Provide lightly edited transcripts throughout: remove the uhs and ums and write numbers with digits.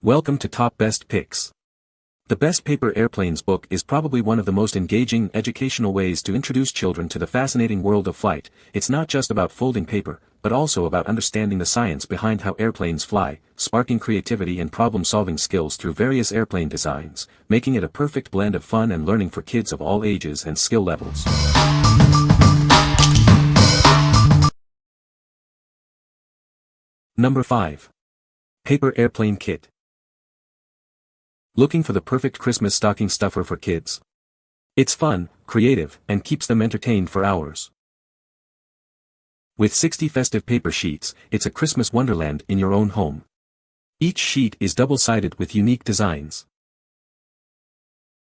Welcome to Top Best Picks. The Best Paper Airplanes book is probably one of the most engaging, educational ways to introduce children to the fascinating world of flight. It's not just about folding paper, but also about understanding the science behind how airplanes fly, sparking creativity and problem-solving skills through various airplane designs, making it a perfect blend of fun and learning for kids of all ages and skill levels. Number 5. Paper Airplane Kit. Looking for the perfect Christmas stocking stuffer for kids? It's fun, creative, and keeps them entertained for hours. With 60 festive paper sheets, it's a Christmas wonderland in your own home. Each sheet is double-sided with unique designs.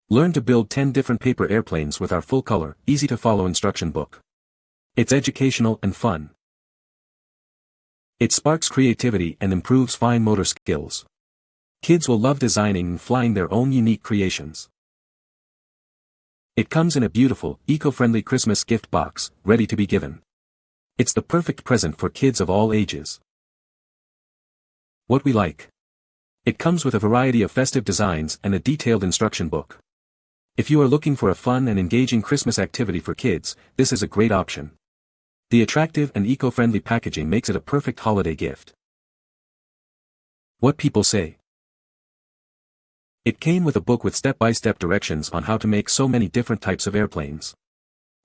Learn to build 10 different paper airplanes with our full-color, easy-to-follow instruction book. It's educational and fun. It sparks creativity and improves fine motor skills. Kids will love designing and flying their own unique creations. It comes in a beautiful, eco-friendly Christmas gift box, ready to be given. It's the perfect present for kids of all ages. What we like. It comes with a variety of festive designs and a detailed instruction book. If you are looking for a fun and engaging Christmas activity for kids, this is a great option. The attractive and eco-friendly packaging makes it a perfect holiday gift. What people say. It came with a book with step-by-step directions on how to make so many different types of airplanes.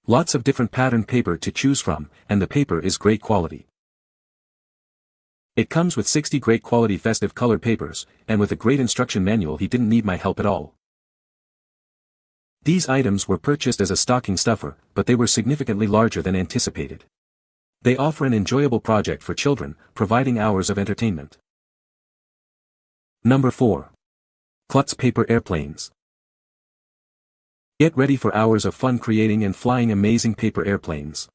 Lots of different pattern paper to choose from, and the paper is great quality. It comes with 60 great quality festive colored papers, and with a great instruction manual. He didn't need my help at all. These items were purchased as a stocking stuffer, but they were significantly larger than anticipated. They offer an enjoyable project for children, providing hours of entertainment. Number 4. Klutz Paper Airplanes. Get ready for hours of fun creating and flying amazing paper airplanes.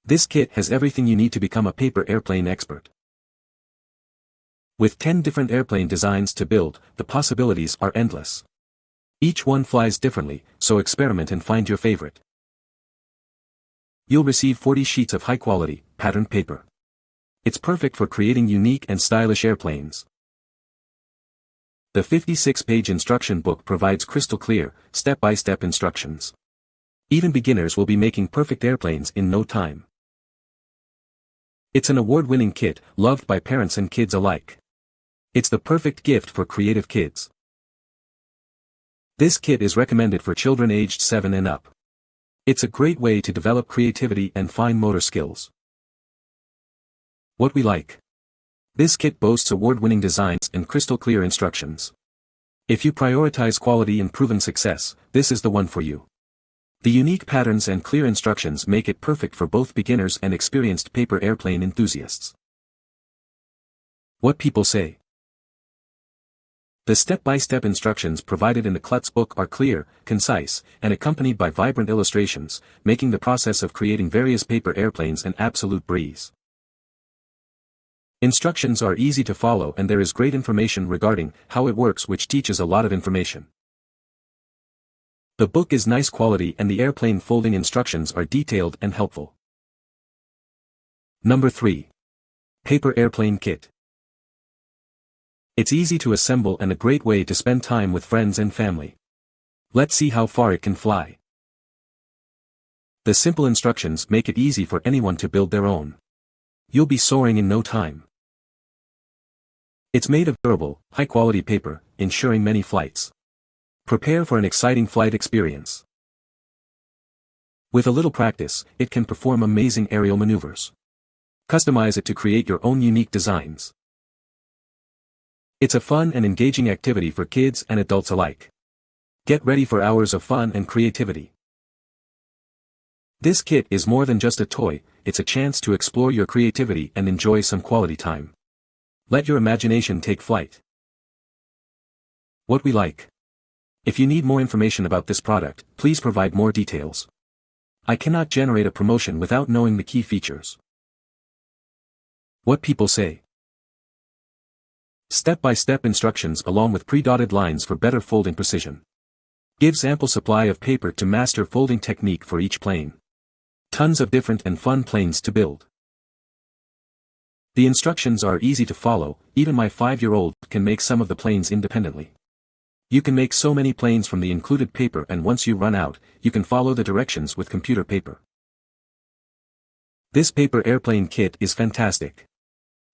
This kit has everything you need to become a paper airplane expert. With 10 different airplane designs to build, the possibilities are endless. Each one flies differently, so experiment and find your favorite. You'll receive 40 sheets of high-quality, patterned paper. It's perfect for creating unique and stylish airplanes. The 56-page instruction book provides crystal clear, step-by-step instructions. Even beginners will be making perfect airplanes in no time. It's an award-winning kit, loved by parents and kids alike. It's the perfect gift for creative kids. This kit is recommended for children aged 7 and up. It's a great way to develop creativity and fine motor skills. What we like. This kit boasts award-winning designs and crystal-clear instructions. If you prioritize quality and proven success, this is the one for you. The unique patterns and clear instructions make it perfect for both beginners and experienced paper airplane enthusiasts. What people say. The step-by-step instructions provided in the Klutz book are clear, concise, and accompanied by vibrant illustrations, making the process of creating various paper airplanes an absolute breeze. Instructions are easy to follow and there is great information regarding how it works, which teaches a lot of information. The book is nice quality and the airplane folding instructions are detailed and helpful. Number 3. Paper Airplane Kit. It's easy to assemble and a great way to spend time with friends and family. Let's see how far it can fly. The simple instructions make it easy for anyone to build their own. You'll be soaring in no time. It's made of durable, high-quality paper, ensuring many flights. Prepare for an exciting flight experience. With a little practice, it can perform amazing aerial maneuvers. Customize it to create your own unique designs. It's a fun and engaging activity for kids and adults alike. Get ready for hours of fun and creativity. This kit is more than just a toy, it's a chance to explore your creativity and enjoy some quality time. Let your imagination take flight. What we like. If you need more information about this product, please provide more details. I cannot generate a promotion without knowing the key features. What people say. Step-by-step instructions along with pre-dotted lines for better folding precision. Gives ample supply of paper to master folding technique for each plane. Tons of different and fun planes to build. The instructions are easy to follow, even my 5-year-old can make some of the planes independently. You can make so many planes from the included paper, and once you run out, you can follow the directions with computer paper. This paper airplane kit is fantastic.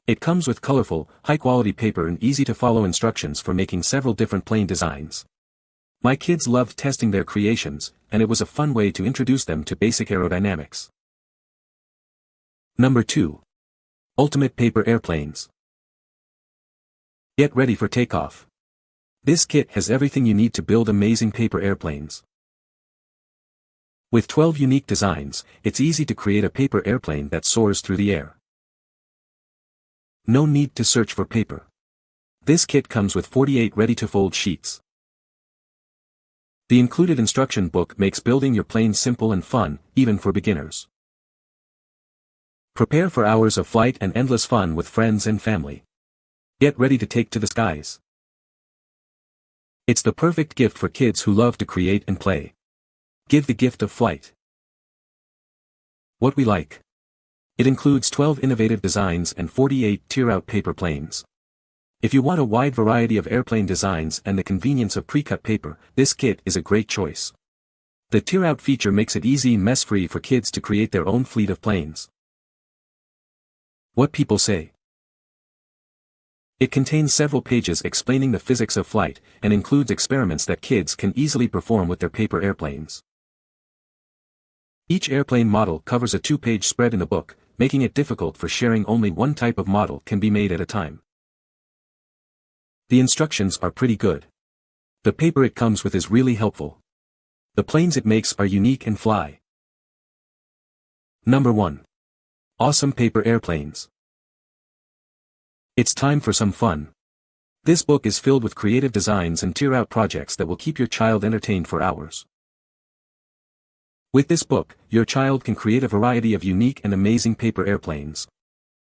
It comes with colorful, high-quality paper and easy-to-follow instructions for making several different plane designs. My kids loved testing their creations, and it was a fun way to introduce them to basic aerodynamics. Number 2. Ultimate Paper Airplanes. Get ready for takeoff. This kit has everything you need to build amazing paper airplanes. With 12 unique designs, it's easy to create a paper airplane that soars through the air. No need to search for paper. This kit comes with 48 ready-to-fold sheets. The included instruction book makes building your plane simple and fun, even for beginners. Prepare for hours of flight and endless fun with friends and family. Get ready to take to the skies. It's the perfect gift for kids who love to create and play. Give the gift of flight. What we like. It includes 12 innovative designs and 48 tear-out paper planes. If you want a wide variety of airplane designs and the convenience of pre-cut paper, this kit is a great choice. The tear-out feature makes it easy and mess-free for kids to create their own fleet of planes. What people say. It contains several pages explaining the physics of flight, and includes experiments that kids can easily perform with their paper airplanes. Each airplane model covers a 2-page spread in the book, making it difficult for sharing. Only one type of model can be made at a time. The instructions are pretty good. The paper it comes with is really helpful. The planes it makes are unique and fly. Number 1. Awesome Paper Airplanes. It's time for some fun. This book is filled with creative designs and tear-out projects that will keep your child entertained for hours. With this book, your child can create a variety of unique and amazing paper airplanes.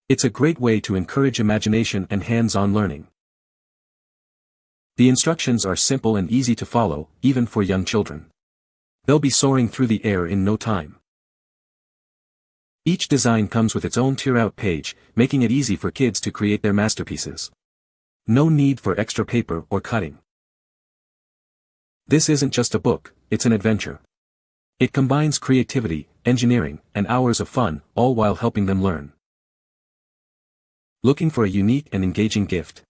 It's a great way to encourage imagination and hands-on learning. The instructions are simple and easy to follow, even for young children. They'll be soaring through the air in no time. Each design comes with its own tear-out page, making it easy for kids to create their masterpieces. No need for extra paper or cutting. This isn't just a book, it's an adventure. It combines creativity, engineering, and hours of fun, all while helping them learn. Looking for a unique and engaging gift?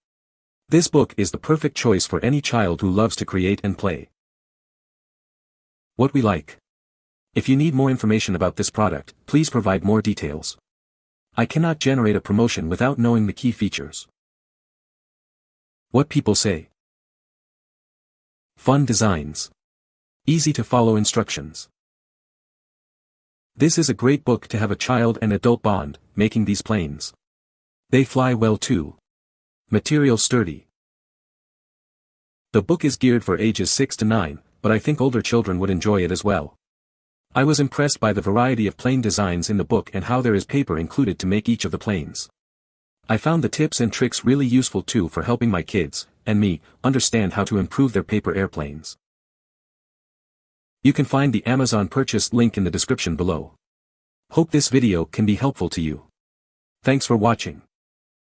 This book is the perfect choice for any child who loves to create and play. What we like. If you need more information about this product, please provide more details. I cannot generate a promotion without knowing the key features. What people say. Fun designs. Easy to follow instructions. This is a great book to have a child and adult bond, making these planes. They fly well too. Material sturdy. The book is geared for ages 6 to 9, but I think older children would enjoy it as well. I was impressed by the variety of plane designs in the book and how there is paper included to make each of the planes. I found the tips and tricks really useful too for helping my kids, and me, understand how to improve their paper airplanes. You can find the Amazon purchase link in the description below. Hope this video can be helpful to you. Thanks for watching.